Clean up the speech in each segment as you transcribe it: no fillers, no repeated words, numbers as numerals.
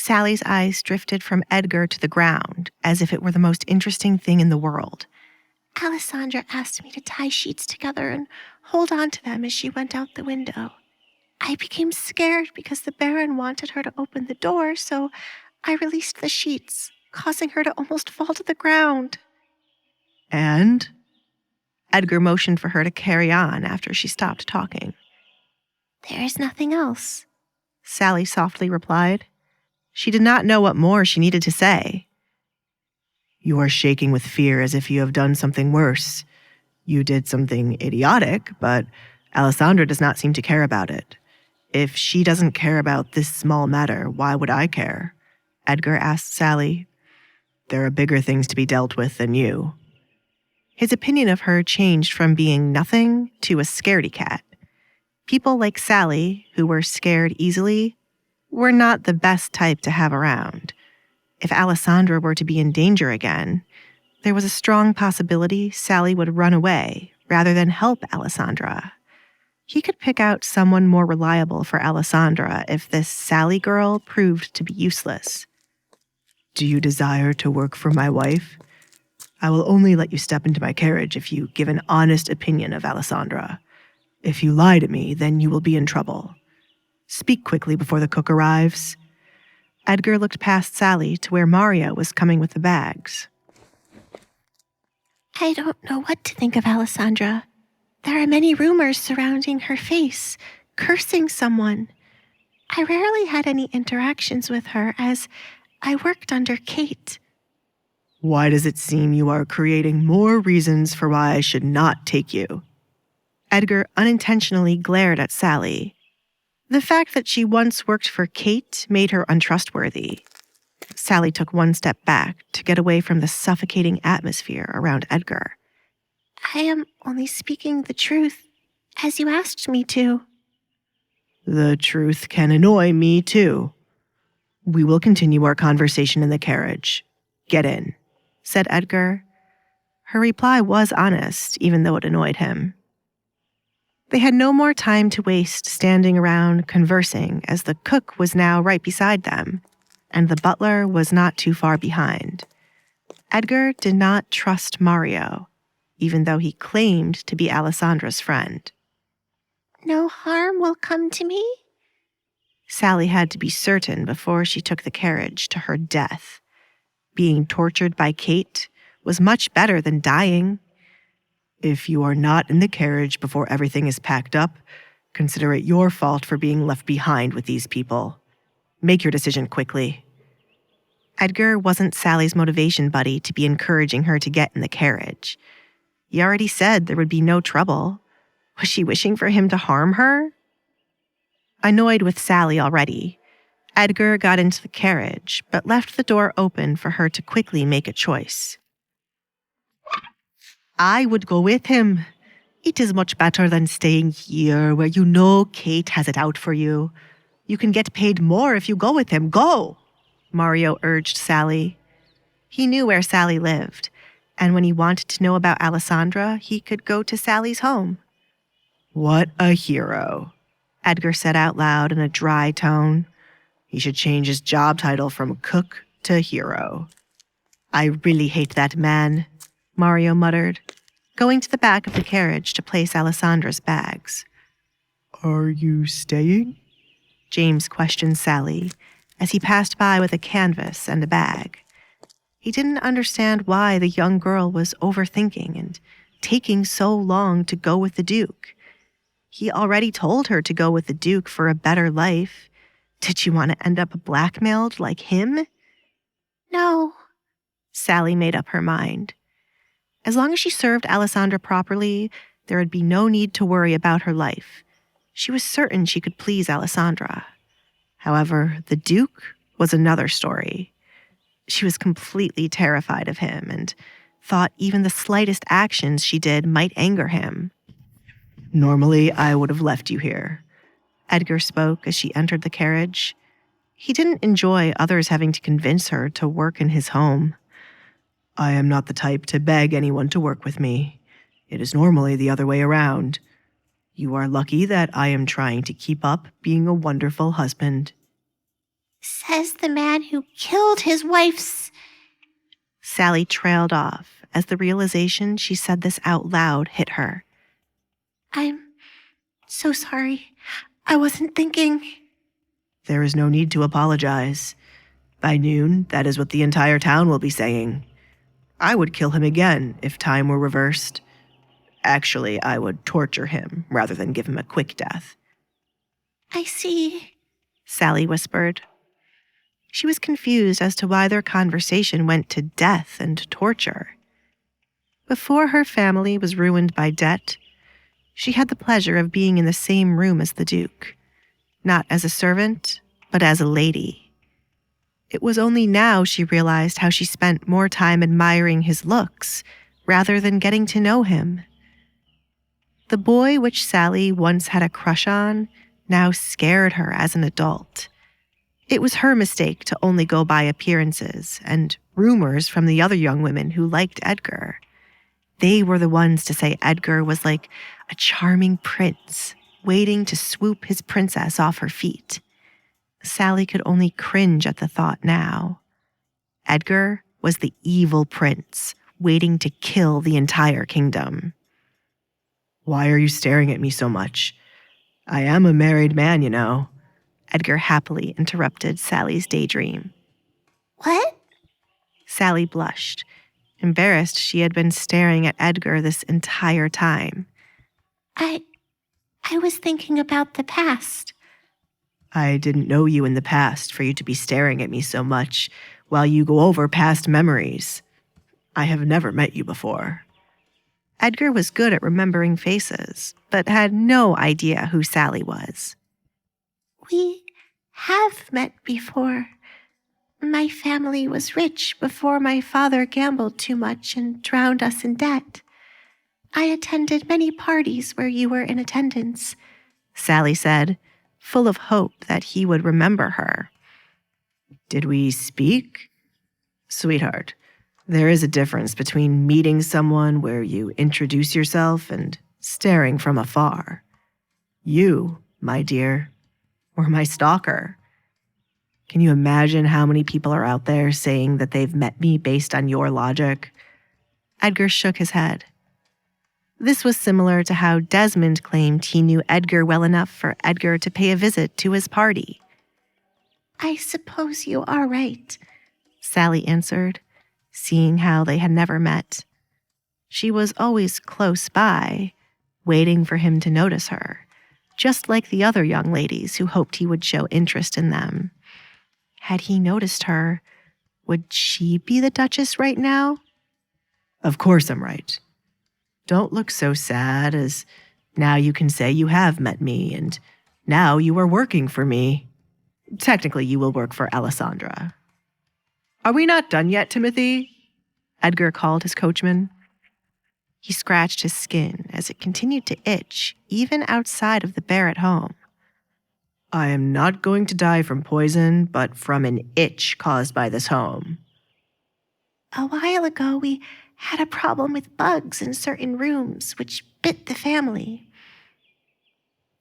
Sally's eyes drifted from Edgar to the ground, as if it were the most interesting thing in the world. Alessandra asked me to tie sheets together and hold on to them as she went out the window. I became scared because the Baron wanted her to open the door, so I released the sheets, causing her to almost fall to the ground. And? Edgar motioned for her to carry on after she stopped talking. There is nothing else, Sally softly replied. She did not know what more she needed to say. You are shaking with fear as if you have done something worse. You did something idiotic, but Alessandra does not seem to care about it. If she doesn't care about this small matter, why would I care? Edgar asked Sally. There are bigger things to be dealt with than you. His opinion of her changed from being nothing to a scaredy cat. People like Sally, who were scared easily, were not the best type to have around. If Alessandra were to be in danger again, there was a strong possibility Sally would run away rather than help Alessandra. He could pick out someone more reliable for Alessandra if this Sally girl proved to be useless. Do you desire to work for my wife? I will only let you step into my carriage if you give an honest opinion of Alessandra. If you lie to me, then you will be in trouble. Speak quickly before the cook arrives. Edgar looked past Sally to where Mario was coming with the bags. I don't know what to think of Alessandra. There are many rumors surrounding her face, cursing someone. I rarely had any interactions with her as I worked under Kate. Why does it seem you are creating more reasons for why I should not take you? Edgar unintentionally glared at Sally. The fact that she once worked for Kate made her untrustworthy. Sally took one step back to get away from the suffocating atmosphere around Edgar. I am only speaking the truth, as you asked me to. The truth can annoy me, too. We will continue our conversation in the carriage. Get in, said Edgar. Her reply was honest, even though it annoyed him. They had no more time to waste standing around conversing, as the cook was now right beside them, and the butler was not too far behind. Edgar did not trust Mario, even though he claimed to be Alessandra's friend. No harm will come to me? Sally had to be certain before she took the carriage to her death. Being tortured by Kate was much better than dying. If you are not in the carriage before everything is packed up, consider it your fault for being left behind with these people. Make your decision quickly. Edgar wasn't Sally's motivation buddy to be encouraging her to get in the carriage. He already said there would be no trouble. Was she wishing for him to harm her? Annoyed with Sally already, Edgar got into the carriage, but left the door open for her to quickly make a choice. I would go with him. It is much better than staying here where you know Kate has it out for you. You can get paid more if you go with him. Go! Mario urged Sally. He knew where Sally lived, and when he wanted to know about Alessandra, he could go to Sally's home. What a hero, Edgar said out loud in a dry tone. He should change his job title from cook to hero. I really hate that man, Mario muttered, going to the back of the carriage to place Alessandra's bags. Are you staying? James questioned Sally as he passed by with a canvas and a bag. He didn't understand why the young girl was overthinking and taking so long to go with the Duke. He already told her to go with the Duke for a better life. Did she want to end up blackmailed like him? No. Sally made up her mind. As long as she served Alessandra properly, there would be no need to worry about her life. She was certain she could please Alessandra. However, the Duke was another story. She was completely terrified of him and thought even the slightest actions she did might anger him. Normally, I would have left you here, Edgar spoke as she entered the carriage. He didn't enjoy others having to convince her to work in his home. I am not the type to beg anyone to work with me. It is normally the other way around. You are lucky that I am trying to keep up being a wonderful husband. Says the man who killed his wife's... Sally trailed off as the realization she said this out loud hit her. I'm so sorry. I wasn't thinking... There is no need to apologize. By noon, that is what the entire town will be saying. I would kill him again if time were reversed. Actually, I would torture him rather than give him a quick death. I see, Sally whispered. She was confused as to why their conversation went to death and torture. Before her family was ruined by debt, she had the pleasure of being in the same room as the Duke, not as a servant, but as a lady. It was only now she realized how she spent more time admiring his looks rather than getting to know him. The boy which Sally once had a crush on now scared her as an adult. It was her mistake to only go by appearances and rumors from the other young women who liked Edgar. They were the ones to say Edgar was like a charming prince waiting to swoop his princess off her feet. Sally could only cringe at the thought now. Edgar was the evil prince waiting to kill the entire kingdom. Why are you staring at me so much? I am a married man, you know. Edgar happily interrupted Sally's daydream. What? Sally blushed, embarrassed she had been staring at Edgar this entire time. I was thinking about the past. I didn't know you in the past for you to be staring at me so much while you go over past memories. I have never met you before. Edgar was good at remembering faces, but had no idea who Sally was. We have met before. My family was rich before my father gambled too much and drowned us in debt. I attended many parties where you were in attendance, Sally said, full of hope that he would remember her. Did we speak? Sweetheart, there is a difference between meeting someone where you introduce yourself and staring from afar. You, my dear, were my stalker. Can you imagine how many people are out there saying that they've met me based on your logic? Edgar shook his head. This was similar to how Desmond claimed he knew Edgar well enough for Edgar to pay a visit to his party. I suppose you are right, Sally answered, seeing how they had never met. She was always close by, waiting for him to notice her, just like the other young ladies who hoped he would show interest in them. Had he noticed her, would she be the Duchess right now? Of course I'm right. Don't look so sad, as now you can say you have met me, and now you are working for me. Technically, you will work for Alessandra. Are we not done yet, Timothy? Edgar called his coachman. He scratched his skin as it continued to itch, even outside of the Barrett home. I am not going to die from poison, but from an itch caused by this home. A while ago, we had a problem with bugs in certain rooms, which bit the family.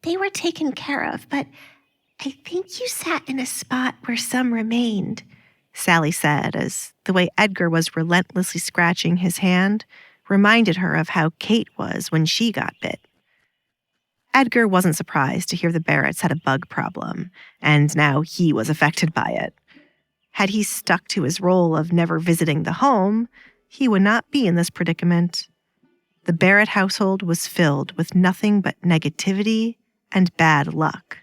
They were taken care of, but I think you sat in a spot where some remained, Sally said, as the way Edgar was relentlessly scratching his hand reminded her of how Kate was when she got bit. Edgar wasn't surprised to hear the Barretts had a bug problem, and now he was affected by it. Had he stuck to his role of never visiting the home, he would not be in this predicament. The Barrett household was filled with nothing but negativity and bad luck.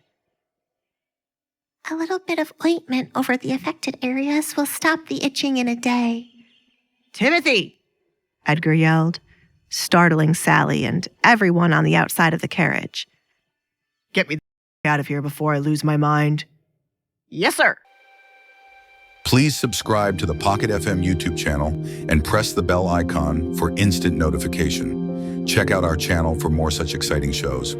A little bit of ointment over the affected areas will stop the itching in a day. Timothy! Edgar yelled, startling Sally and everyone on the outside of the carriage. Get me the out of here before I lose my mind. Yes, sir! Please subscribe to the Pocket FM YouTube channel and press the bell icon for instant notification. Check out our channel for more such exciting shows.